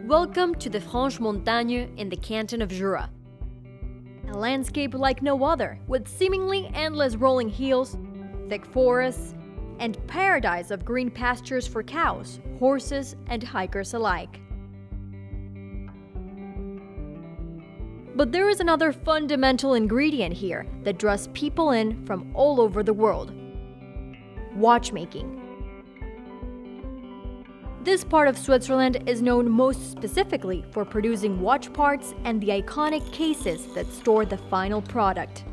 Welcome to the Franches-Montagnes in the canton of Jura. A landscape like no other, with seemingly endless rolling hills, thick forests, and paradise of green pastures for cows, horses, and hikers alike. But there is another fundamental ingredient here that draws people in from all over the world: watchmaking. This part of Switzerland is known most specifically for producing watch parts and the iconic cases that store the final product.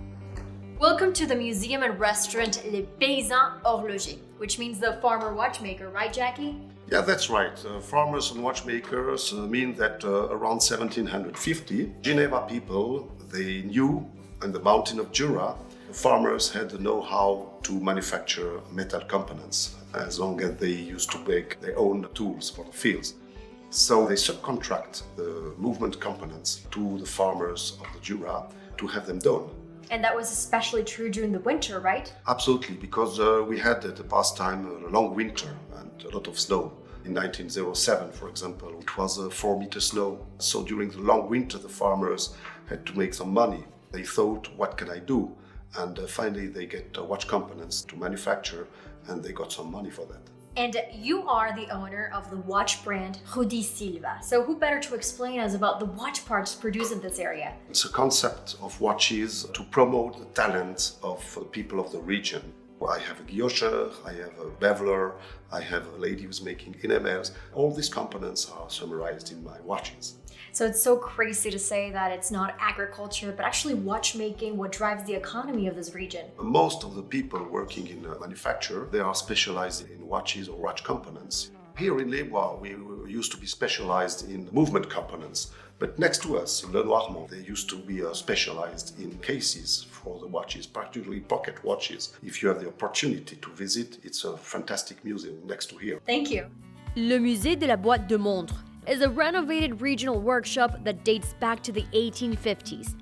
Welcome to the museum and restaurant Les Paysans Horlogers, which means the farmer watchmaker, right, Jackie? Yeah, that's right. Farmers and watchmakers mean that around 1750, Geneva people, they knew in the mountain of Jura, farmers had the know-how to manufacture metal components, as long as they used to make their own tools for the fields. So they subcontract the movement components to the farmers of the Jura to have them done. And that was especially true during the winter, right? Absolutely, because we had at the past time a long winter and a lot of snow. In 1907, for example, it was 4 meter snow. So during the long winter, the farmers had to make some money. They thought, what can I do? And finally, they get watch components to manufacture, and they got some money for that. And you are the owner of the watch brand Rudi Silva. So who better to explain us about the watch parts produced in this area? It's a concept of watches to promote the talent of the people of the region. I have a guillocher, I have a beveler, I have a lady who's making enamels. All these components are summarized in my watches. So it's so crazy to say that it's not agriculture, but actually watchmaking what drives the economy of this region. Most of the people working in manufacture, they are specialized in watches or watch components. Here in Les Bois, we used to be specialized in movement components. But next to us, in Le Noirmont, they used to be specialized in cases for the watches, particularly pocket watches. If you have the opportunity to visit, it's a fantastic museum next to here. Thank you. Le Musée de la Boîte de Montre is a renovated regional workshop that dates back to the 1850s.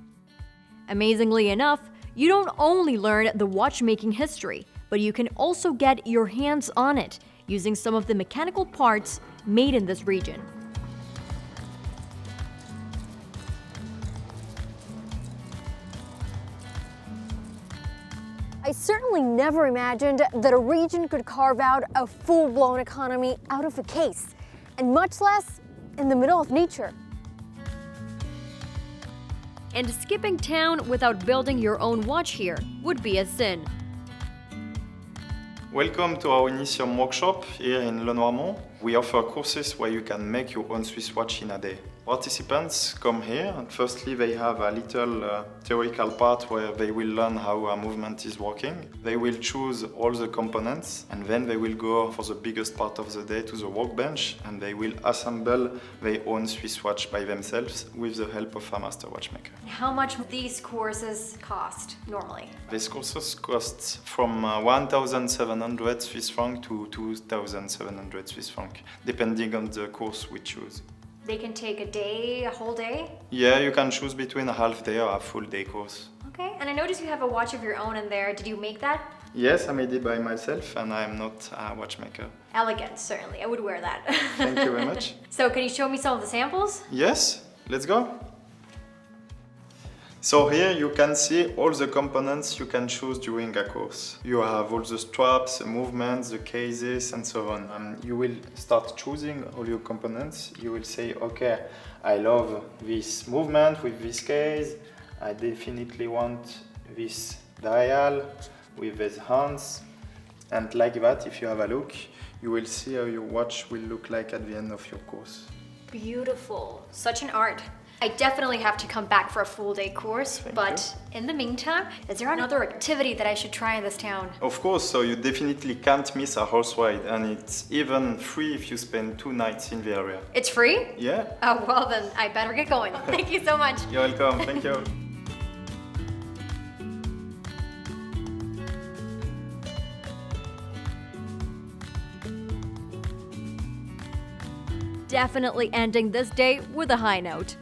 Amazingly enough, you don't only learn the watchmaking history, but you can also get your hands on it using some of the mechanical parts made in this region. I certainly never imagined that a region could carve out a full-blown economy out of a case, and much less in the middle of nature. And skipping town without building your own watch here would be a sin. Welcome to our initial workshop here in Le Noirmont. We offer courses where you can make your own Swiss watch in a day. Participants come here and firstly they have a little theoretical part where they will learn how a movement is working. They will choose all the components and then they will go for the biggest part of the day to the workbench and they will assemble their own Swiss watch by themselves with the help of a master watchmaker. How much would these courses cost normally? These courses cost from 1,700 Swiss francs to 2,700 Swiss francs, depending on the course we choose. They can take a day, a whole day? Yeah, you can choose between a half day or a full day course. Okay, and I noticed you have a watch of your own in there. Did you make that? Yes, I made it by myself and I am not a watchmaker. Elegant, certainly. I would wear that. Thank you very much. So can you show me some of the samples? Yes, let's go. So here you can see all the components you can choose during a course. You have all the straps, the movements, the cases and so on. And you will start choosing all your components. You will say, okay, I love this movement with this case. I definitely want this dial with these hands. And like that, if you have a look, you will see how your watch will look like at the end of your course. Beautiful. Such an art. I definitely have to come back for a full day course, but in the meantime, is there another activity that I should try in this town? Of course, so you definitely can't miss a horse ride, and it's even free if you spend 2 nights in the area. It's free? Yeah. Oh, well then, I better get going. Thank you so much. You're welcome, thank you. Definitely ending this day with a high note.